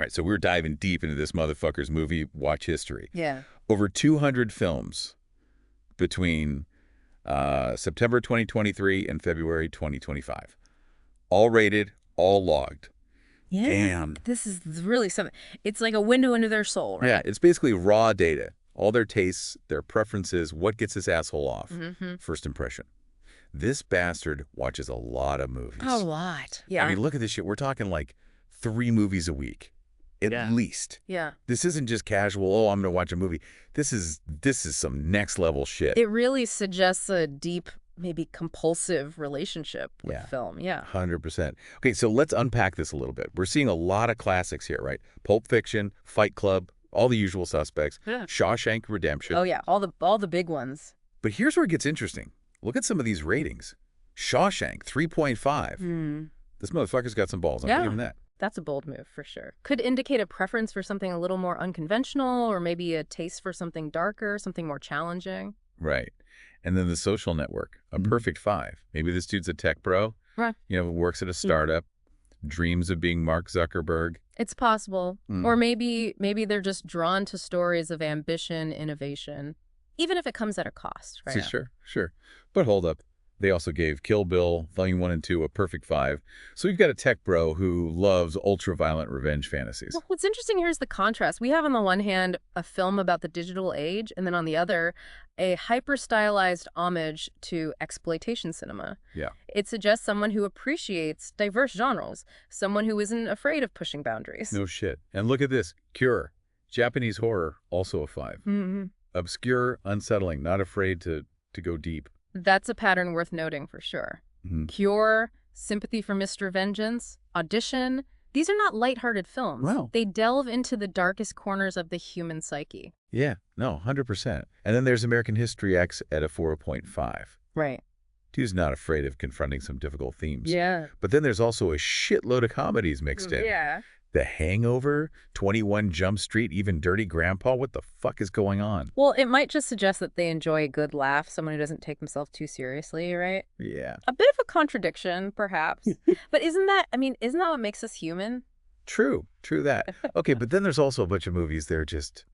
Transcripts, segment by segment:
All right, so we're diving deep into this motherfucker's movie watch history. Yeah. Over 200 films between September 2023 and February 2025. All rated, all logged. Yeah. Damn. This is really something. It's like a window into their soul, right? Yeah, it's basically raw data. All their tastes, their preferences, what gets this asshole off. Mm-hmm. First impression. This bastard watches a lot of movies. A lot. Yeah. I mean, look at this shit. We're talking like 3 movies a week. At least. Yeah. This isn't just casual, oh, I'm going to watch a movie. This is some next level shit. It really suggests a deep, maybe compulsive relationship with film. Yeah. 100%. Okay, so let's unpack this a little bit. We're seeing a lot of classics here, right? Pulp Fiction, Fight Club, all the usual suspects, Yeah. Shawshank Redemption. Oh, yeah. All the big ones. But here's where it gets interesting. Look at some of these ratings. Shawshank, 3.5. This motherfucker's got some balls. I'll give him that. That's a bold move for sure. Could indicate a preference for something a little more unconventional or maybe a taste for something darker, something more challenging. Right. And then The Social Network, a perfect 5. Maybe this dude's a tech bro. Right. You know, works at a startup, dreams of being Mark Zuckerberg. It's possible. Or maybe they're just drawn to stories of ambition, innovation, even if it comes at a cost, right? Sure. But hold up. They also gave Kill Bill, Volume 1 and 2, a perfect 5. So we've got a tech bro who loves ultra-violent revenge fantasies. Well, what's interesting here is the contrast. We have on the one hand a film about the digital age, and then on the other, a hyper-stylized homage to exploitation cinema. Yeah. It suggests someone who appreciates diverse genres, someone who isn't afraid of pushing boundaries. No shit. And look at this. Cure. Japanese horror, also a 5. Obscure, unsettling, not afraid to go deep. That's a pattern worth noting for sure. Cure, Sympathy for Mr. Vengeance, Audition. These are not lighthearted films. Wow. They delve into the darkest corners of the human psyche. Yeah, no, 100%. And then there's American History X at a 4.5. Right. Dude's not afraid of confronting some difficult themes. Yeah. But then there's also a shitload of comedies mixed in. Yeah. The Hangover, 21 Jump Street, even Dirty Grandpa. What the fuck is going on? Well, it might just suggest that they enjoy a good laugh, someone who doesn't take themselves too seriously, right? Yeah. A bit of a contradiction, perhaps. But isn't that what makes us human? True that. Okay, but then there's also a bunch of movies that are just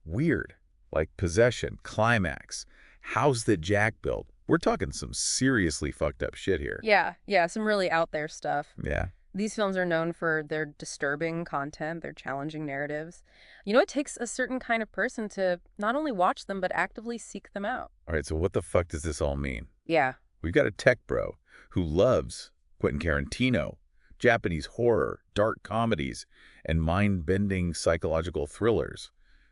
weird, like Possession, Climax, House That Jack Built. We're talking some seriously fucked up shit here. Yeah, some really out there stuff. Yeah. These films are known for their disturbing content, their challenging narratives. You know, it takes a certain kind of person to not only watch them, but actively seek them out. All right, so what the fuck does this all mean? Yeah. We've got a tech bro who loves Quentin Tarantino, Japanese horror, dark comedies, and mind-bending psychological thrillers.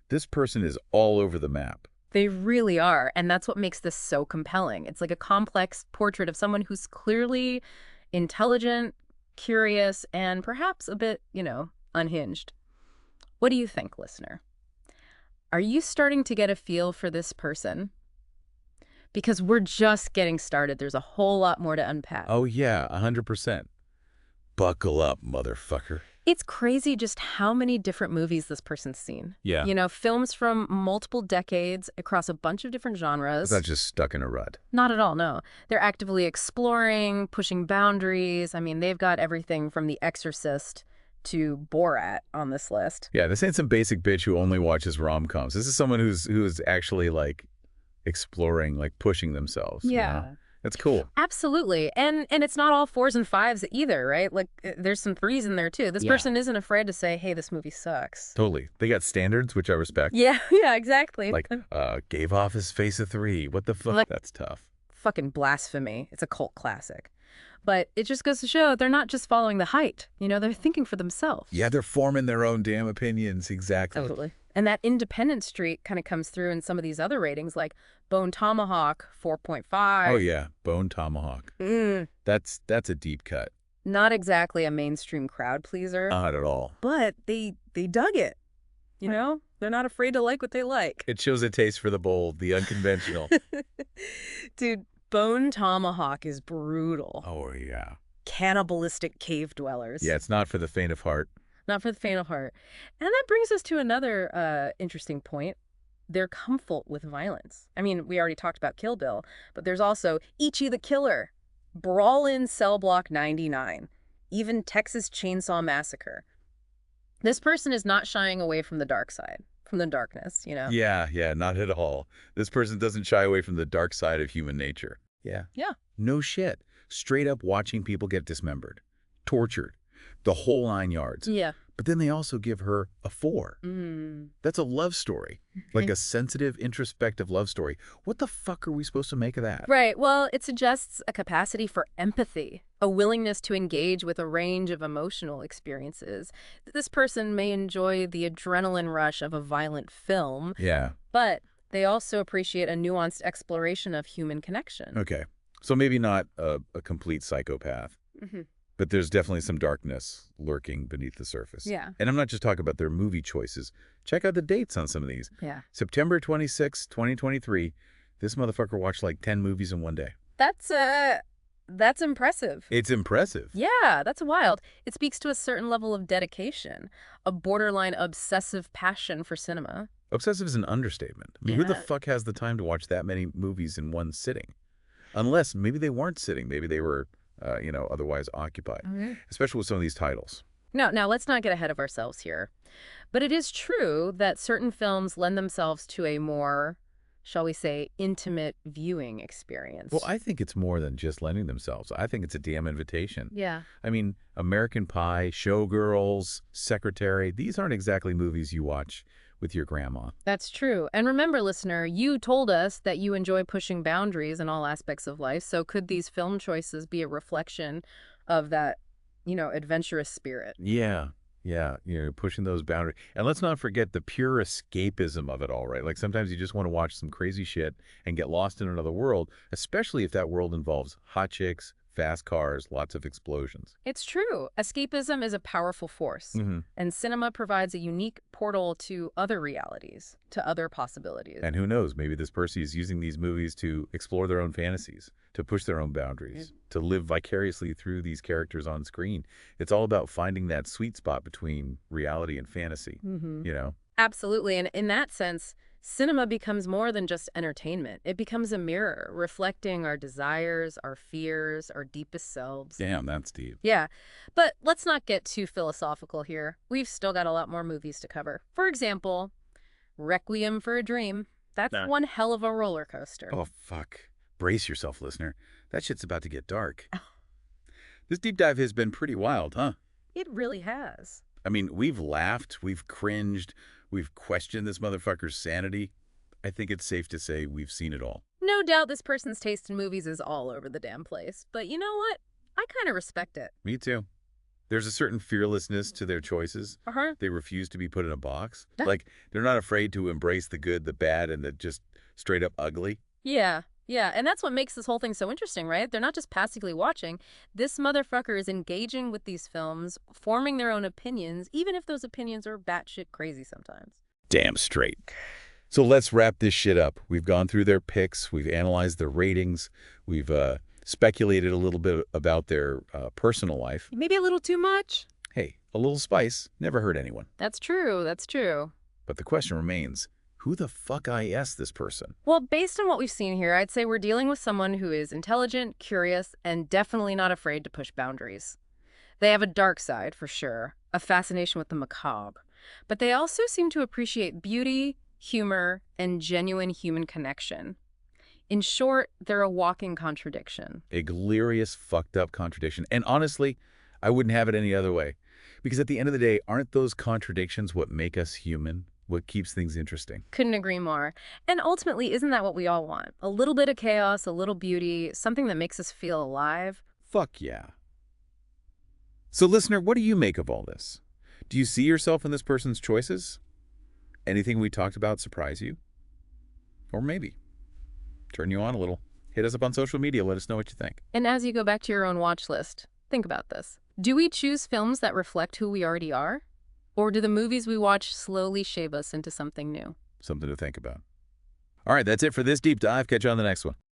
This person is all over the map. They really are, and that's what makes this so compelling. It's like a complex portrait of someone who's clearly intelligent, curious, and perhaps a bit, unhinged. What do you think, listener? Are you starting to get a feel for this person? Because we're just getting started. There's a whole lot more to unpack. Oh yeah, 100%. Buckle up, motherfucker. It's crazy just how many different movies this person's seen. Yeah. Films from multiple decades across a bunch of different genres. It's not just stuck in a rut. Not at all, no. They're actively exploring, pushing boundaries. I mean, they've got everything from The Exorcist to Borat on this list. Yeah, this ain't some basic bitch who only watches rom-coms. This is someone who's actually, like, exploring, like, pushing themselves. Yeah. You know? That's cool. Absolutely. And it's not all 4s and 5s either, right? Like, there's some 3s in there, too. This person isn't afraid to say, hey, this movie sucks. Totally. They got standards, which I respect. Yeah, exactly. Like, gave off his face a 3. What the fuck? Like, that's tough. Fucking blasphemy. It's a cult classic. But it just goes to show they're not just following the height. They're thinking for themselves. Yeah, they're forming their own damn opinions. Exactly. Totally. And that independent streak kind of comes through in some of these other ratings, like Bone Tomahawk, 4.5. Oh, yeah. Bone Tomahawk. That's a deep cut. Not exactly a mainstream crowd pleaser. Not at all. But they dug it. They're not afraid to like what they like. It shows a taste for the bold, the unconventional. Dude, Bone Tomahawk is brutal. Oh, yeah. Cannibalistic cave dwellers. Yeah, it's not for the faint of heart. Not for the faint of heart. And that brings us to another interesting point. Their comfort with violence. I mean, we already talked about Kill Bill, but there's also Ichi the Killer, Brawl in Cell Block 99, even Texas Chainsaw Massacre. This person is not shying away from the dark side, from the darkness, you know? Yeah, not at all. This person doesn't shy away from the dark side of human nature. Yeah. Yeah. No shit. Straight up watching people get dismembered, tortured, the whole 9 yards. Yeah. But then they also give her a 4. Mm. That's a love story, like a sensitive, introspective love story. What the fuck are we supposed to make of that? Right. Well, it suggests a capacity for empathy, a willingness to engage with a range of emotional experiences. This person may enjoy the adrenaline rush of a violent film, Yeah. but they also appreciate a nuanced exploration of human connection. Okay. So maybe not a complete psychopath, Mm-hmm. but there's definitely some darkness lurking beneath the surface. Yeah. And I'm not just talking about their movie choices. Check out the dates on some of these. Yeah. September 26, 2023, this motherfucker watched like 10 movies in one day. That's impressive. It's impressive. Yeah, that's wild. It speaks to a certain level of dedication, a borderline obsessive passion for cinema. Obsessive is an understatement. I mean, who the Yeah. fuck has the time to watch that many movies in one sitting? Unless maybe they weren't sitting. Maybe they were, otherwise occupied, especially with some of these titles. Now, let's not get ahead of ourselves here. But it is true that certain films lend themselves to a more, shall we say, intimate viewing experience. Well, I think it's more than just lending themselves. I think it's a damn invitation. Yeah. I mean, American Pie, Showgirls, Secretary, these aren't exactly movies you watch with your grandma. That's true. And remember, listener, you told us that you enjoy pushing boundaries in all aspects of life. So could these film choices be a reflection of that, adventurous spirit? Yeah, pushing those boundaries. And let's not forget the pure escapism of it all, right? Like sometimes you just want to watch some crazy shit and get lost in another world, especially if that world involves hot chicks, fast cars, lots of explosions. It's true. Escapism is a powerful force, and cinema provides a unique portal to other realities, to other possibilities. And who knows, maybe this person is using these movies to explore their own fantasies, to push their own boundaries, to live vicariously through these characters on screen. It's all about finding that sweet spot between reality and fantasy, Absolutely. And in that sense, cinema becomes more than just entertainment. It becomes a mirror, reflecting our desires, our fears, our deepest selves. Damn, that's deep. Yeah, but let's not get too philosophical here. We've still got a lot more movies to cover. For example, Requiem for a Dream. That's one hell of a roller coaster. Oh, fuck. Brace yourself, listener. That shit's about to get dark. This deep dive has been pretty wild, huh? It really has. I mean, we've laughed, we've cringed, we've questioned this motherfucker's sanity. I think it's safe to say we've seen it all. No doubt this person's taste in movies is all over the damn place. But you know what? I kind of respect it. Me too. There's a certain fearlessness to their choices. Uh-huh. They refuse to be put in a box. Like, they're not afraid to embrace the good, the bad, and the just straight up ugly. Yeah. And that's what makes this whole thing so interesting, right? They're not just passively watching. This motherfucker is engaging with these films, forming their own opinions, even if those opinions are batshit crazy sometimes. Damn straight. So let's wrap this shit up. We've gone through their picks. We've analyzed their ratings. We've speculated a little bit about their personal life. Maybe a little too much? Hey, a little spice never hurt anyone. That's true. But the question remains, who the fuck is this person? Well, based on what we've seen here, I'd say we're dealing with someone who is intelligent, curious, and definitely not afraid to push boundaries. They have a dark side, for sure, a fascination with the macabre. But they also seem to appreciate beauty, humor, and genuine human connection. In short, they're a walking contradiction. A glorious, fucked up contradiction. And honestly, I wouldn't have it any other way. Because at the end of the day, aren't those contradictions what make us human? What keeps things interesting? Couldn't agree more. And ultimately, isn't that what we all want? A little bit of chaos, a little beauty, something that makes us feel alive? Fuck yeah. So listener, what do you make of all this? Do you see yourself in this person's choices? Anything we talked about surprise you? Or maybe turn you on a little. Hit us up on social media. Let us know what you think. And as you go back to your own watch list, think about this. Do we choose films that reflect who we already are? Or do the movies we watch slowly shape us into something new? Something to think about. All right, that's it for this deep dive. Catch you on the next one.